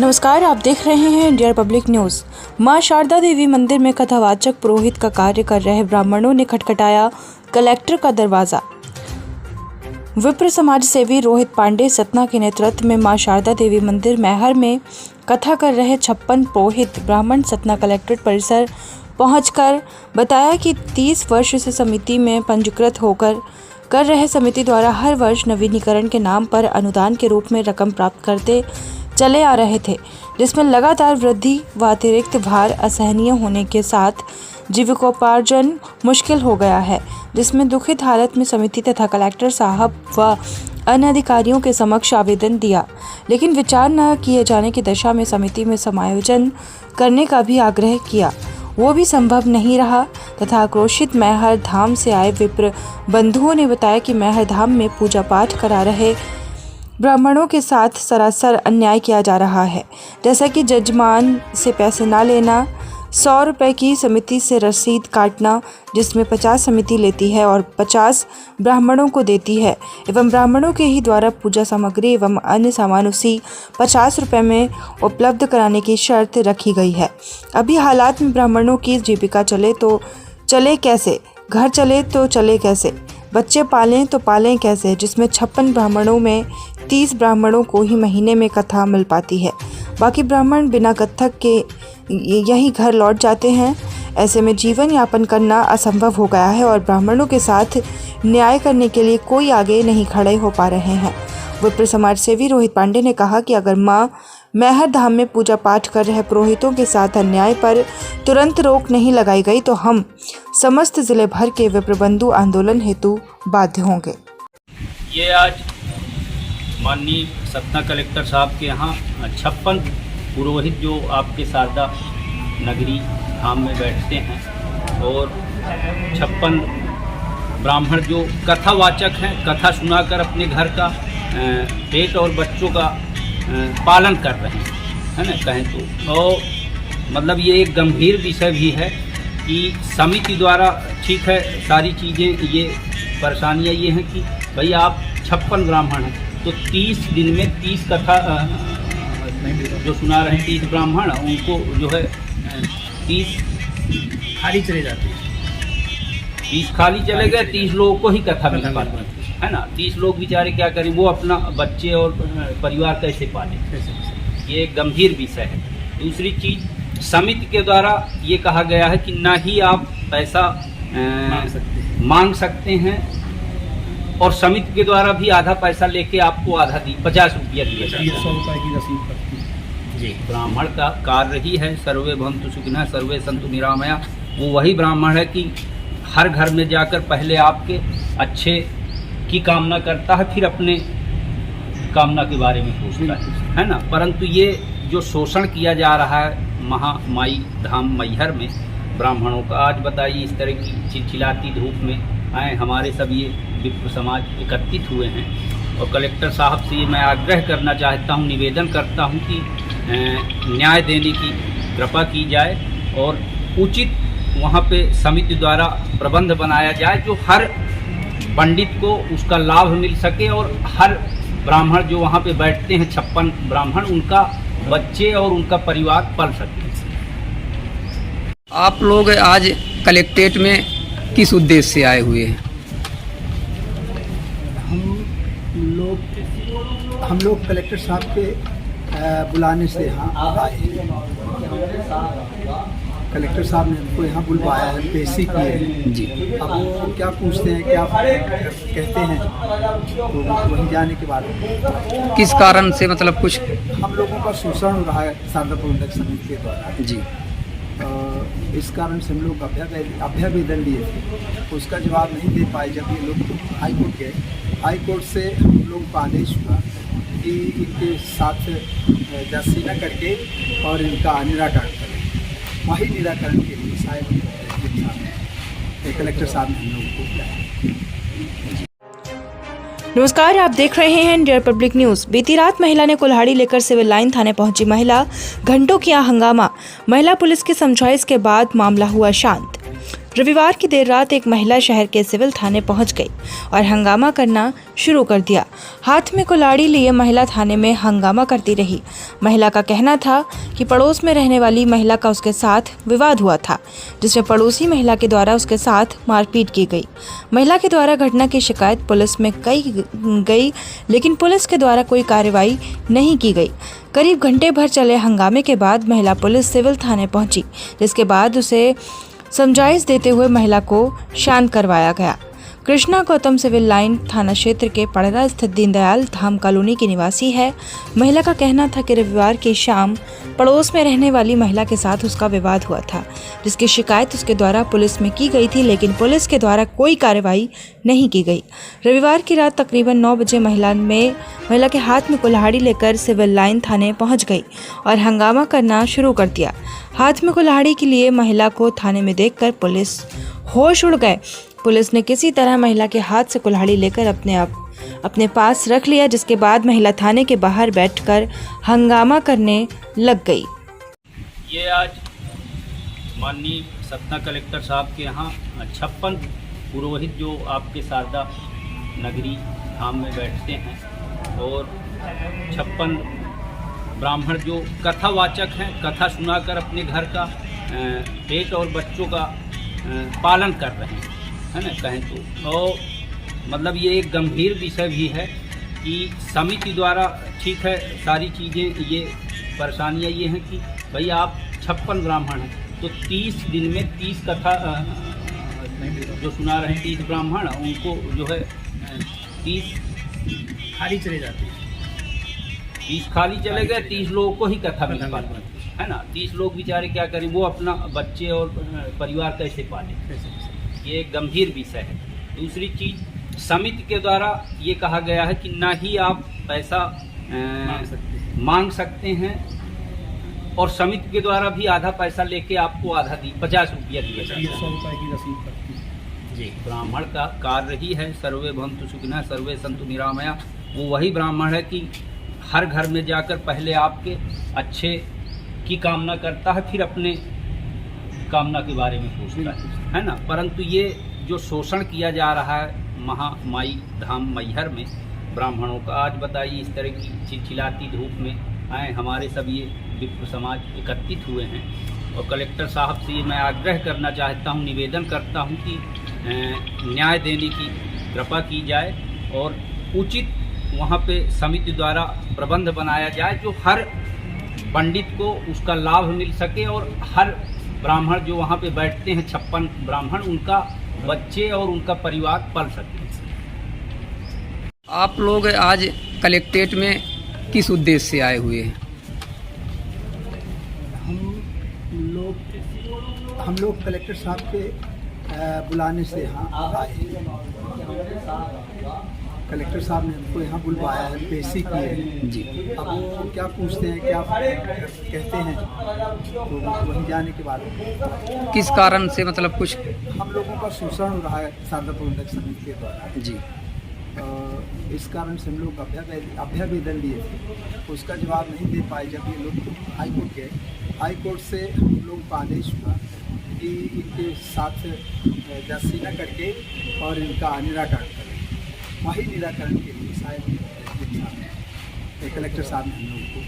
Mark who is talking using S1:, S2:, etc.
S1: नमस्कार, आप देख रहे हैं इंडिया पब्लिक न्यूज़। मां शारदा देवी मंदिर में कथावाचक पुरोहित का कार्य कर रहे ब्राह्मणों ने खटखटाया कलेक्टर का दरवाजा। विप्र समाज सेवी रोहित पांडे सतना के नेतृत्व में मां शारदा देवी मंदिर मैहर में कथा कर रहे 56 पुरोहित ब्राह्मण सतना कलेक्ट्रेट परिसर पहुंचकर बताया कि 30 वर्ष से समिति में पंजीकृत होकर कर रहे समिति द्वारा हर वर्ष नवीनीकरण के नाम पर अनुदान के रूप में रकम प्राप्त करते चले आ रहे थे, जिसमें लगातार वृद्धि व अतिरिक्त भार असहनीय होने के साथ जीविकोपार्जन मुश्किल हो गया है, जिसमें दुखित हालत में समिति तथा कलेक्टर साहब व अन्य अधिकारियों के समक्ष आवेदन दिया, लेकिन विचार न किए जाने की दशा में समिति में समायोजन करने का भी आग्रह किया, वो भी संभव नहीं रहा तथा आक्रोशित मैहर धाम से आए विप्र बंधुओं ने बताया कि मैहर धाम में पूजा पाठ करा रहे ब्राह्मणों के साथ सरासर अन्याय किया जा रहा है, जैसा कि जजमान से पैसे ना लेना, 100 रुपये की समिति से रसीद काटना, जिसमें 50 समिति लेती है और 50 ब्राह्मणों को देती है, एवं ब्राह्मणों के ही द्वारा पूजा सामग्री एवं अन्य सामान उसी 50 रुपये में उपलब्ध कराने की शर्त रखी गई है। अभी हालात में ब्राह्मणों की जीविका चले तो चले कैसे, घर चले तो चले कैसे, बच्चे पालें तो पालें कैसे, जिसमें 56 ब्राह्मणों में 30 ब्राह्मणों को ही महीने में कथा मिल पाती है, बाकी ब्राह्मण बिना कथक के यही घर लौट जाते हैं। ऐसे में जीवन यापन करना असंभव हो गया है और ब्राह्मणों के साथ न्याय करने के लिए कोई आगे नहीं खड़े हो पा रहे हैं। विप्र समाज सेवी रोहित पांडे ने कहा कि अगर मां मैहर धाम में पूजा पाठ कर रहे पुरोहितों के साथ अन्याय पर तुरंत रोक नहीं लगाई गई तो हम समस्त जिले भर के विप्र बंधु आंदोलन हेतु बाध्य होंगे।
S2: ये आज माननीय सतना कलेक्टर साहब के यहाँ 56 पुरोहित जो आपके शारदा नगरी धाम में बैठते हैं और 56 ब्राह्मण जो कथावाचक हैं, कथा सुनाकर अपने घर का पेट और बच्चों का पालन कर रहे हैं, है ना, कहें तो। और मतलब ये एक गंभीर विषय भी है कि समिति द्वारा, ठीक है, सारी चीज़ें, ये परेशानियाँ ये हैं कि भाई आप 56 ब्राह्मण हैं तो 30 दिन में 30 कथा जो सुना रहे हैं 30 ब्राह्मण, उनको जो है 30 खाली चले जाते हैं, 30 खाली चले गए, 30 लोगों को ही कथा मिल पाती है ना। 30 लोग बेचारे क्या करें, वो अपना बच्चे और परिवार कैसे पालें, ये एक गंभीर विषय है। दूसरी चीज़, समिति के द्वारा ये कहा गया है कि ना ही आप पैसा मांग सकते हैं और समिति के द्वारा भी आधा पैसा लेके आपको आधा 50 रुपया दिया जाता है, 100 रुपये की रसीद पड़ती जी। ब्राह्मण का कार्य ही है सर्वे भवन्तु सुखिनः सर्वे सन्तु निरामया। वो वही ब्राह्मण है कि हर घर में जाकर पहले आपके अच्छे की कामना करता है, फिर अपने कामना के बारे में सोचता है ना। परंतु ये जो शोषण किया जा रहा है महामाई धाम मैहर में ब्राह्मणों का, आज बताइए इस तरह की चिलचिलाती धूप में आए हमारे सब ये विप्र समाज एकत्रित हुए हैं और कलेक्टर साहब से ये मैं आग्रह करना चाहता हूँ, निवेदन करता हूँ कि न्याय देने की कृपा की जाए और उचित वहाँ पे समिति द्वारा प्रबंध बनाया जाए जो हर पंडित को उसका लाभ मिल सके और हर ब्राह्मण जो वहाँ पे बैठते हैं 56 ब्राह्मण, उनका बच्चे और उनका परिवार पल सके।
S3: आप लोग आज कलेक्ट्रेट में किस उद्देश्य से आए हुए हैं?
S4: हम लोग कलेक्टर साहब के बुलाने से यहाँ आए। कलेक्टर साहब ने हमको यहाँ बुलवाया है, पेशी की है जी। अब वो क्या पूछते हैं, क्या कहते हैं, तो वहीं जाने के बाद
S3: किस कारण से, मतलब कुछ
S4: हम लोगों का शोषण हो रहा है शारदा प्रबंधक समिति के द्वारा
S3: जी।
S4: इस कारण से हम लोग अभ्यावेदन लिए थे, उसका जवाब नहीं दे पाए। जब ये लोग हाई कोर्ट गए, हाई कोर्ट से हम लोग को आदेश हुआ कि इनके साथ जांच न करके और इनका निराकरण करें। वही निराकरण के लिए शायद कलेक्टर साहब ने हम लोगों को बुलाया।
S1: नमस्कार, आप देख रहे हैं इंडिया पब्लिक न्यूज़। बीती रात महिला ने कुल्हाड़ी लेकर सिविल लाइन थाने पहुंची महिला, घंटों किया हंगामा। महिला पुलिस की समझाइश के बाद मामला हुआ शांत। रविवार की देर रात एक महिला शहर के सिविल थाने पहुंच गई और हंगामा करना शुरू कर दिया। हाथ में कुल्हाड़ी लिए महिला थाने में हंगामा करती रही। महिला का कहना था कि पड़ोस में रहने वाली महिला का उसके साथ विवाद हुआ था, जिसमें पड़ोसी महिला के द्वारा उसके साथ मारपीट की गई। महिला के द्वारा घटना की शिकायत पुलिस में गई, लेकिन पुलिस के द्वारा कोई कार्रवाई नहीं की गई। करीब घंटे भर चले हंगामे के बाद महिला पुलिस सिविल थाने पहुंची, जिसके बाद उसे समझाइश देते हुए महिला को शांत करवाया गया। कृष्णा गौतम सिविल लाइन थाना क्षेत्र के पड़रा स्थित दीनदयाल धाम कॉलोनी की निवासी है। महिला का कहना था कि रविवार की शाम पड़ोस में रहने वाली महिला के साथ उसका विवाद हुआ था, जिसकी शिकायत उसके द्वारा पुलिस में की गई थी, लेकिन पुलिस के द्वारा कोई कार्रवाई नहीं की गई। रविवार की रात तकरीबन 9 बजे महिला के हाथ में कुल्हाड़ी लेकर सिविल लाइन थाने पहुंच गई और हंगामा करना शुरू कर दिया। हाथ में कुल्हाड़ी के लिए महिला को थाने में देखकर पुलिस होश उड़ गए। पुलिस ने किसी तरह महिला के हाथ से कुल्हाड़ी लेकर अपने पास रख लिया, जिसके बाद महिला थाने के बाहर बैठकर हंगामा करने लग गई।
S2: ये आज माननीय सतना कलेक्टर साहब के यहाँ 56 पुरोहित जो आपके शारदा नगरी धाम में बैठते हैं और 56 ब्राह्मण जो कथावाचक हैं, कथा सुनाकर अपने घर का पेट और बच्चों का पालन कर रहे हैं, है ना, कहें तो। और मतलब ये एक गंभीर विषय भी है कि समिति द्वारा, ठीक है, सारी चीज़ें, ये परेशानियाँ ये हैं कि भाई आप 56 ब्राह्मण हैं तो 30 दिन में 30 कथा जो सुना रहे हैं 30 ब्राह्मण, उनको जो है 30 खाली चले जाते हैं, 30 खाली चले गए, 30 लोगों को ही कथा मिल पाती है ना। 30 लोग बेचारे क्या करें, वो अपना बच्चे और परिवार कैसे पालें, ये एक गंभीर विषय है। दूसरी चीज़, समिति के द्वारा ये कहा गया है कि ना ही आप पैसा मांग सकते हैं और समिति के द्वारा भी आधा पैसा लेके आपको आधा 50 रुपया दिया जाता है। 100 रुपये की रसीद जी। ब्राह्मण का कार्य ही है सर्वे भवन्तु सुखिनः सर्वे सन्तु निरामया। वो वही ब्राह्मण है कि हर घर में जाकर पहले आपके अच्छे की कामना करता है, फिर अपने कामना के बारे में सोचता है ना। परंतु ये जो शोषण किया जा रहा है महामाई धाम मैहर में ब्राह्मणों का, आज बताइए इस तरह की चिलचिलाती धूप में आए हमारे सब ये विप्र समाज एकत्रित हुए हैं। और कलेक्टर साहब से ये मैं आग्रह करना चाहता हूँ, निवेदन करता हूँ कि न्याय देने की कृपा की जाए और उचित वहाँ पे समिति द्वारा प्रबंध बनाया जाए जो हर पंडित को उसका लाभ मिल सके और हर ब्राह्मण जो वहाँ पे बैठते हैं 56 ब्राह्मण, उनका बच्चे और उनका परिवार पल सके।
S3: आप लोग आज कलेक्ट्रेट में किस उद्देश्य से आए हुए हैं?
S4: हम लोग कलेक्टर साहब के बुलाने से यहाँ आए। कलेक्टर साहब ने हमको यहाँ बुलवाया है, पेशी की है जी। अब वो क्या पूछते हैं, क्या कहते हैं, तो वहीं जाने के बाद
S3: किस कारण से, मतलब कुछ
S4: हम लोगों का शोषण हो रहा है शारदा प्रबंधक समिति के द्वारा
S3: जी।
S4: इस कारण से हम लोग अभ्यावेदन लिए थे, उसका जवाब नहीं दे पाए। जब ये लोग हाईकोर्ट गए, हाईकोर्ट से हम लोग को आदेश हुआ कि इनके साथ जस्सी न करके और इनका निराकरण करें। वही निराकरण के लिए शायद कलेक्टर साहब ने हम लोगों को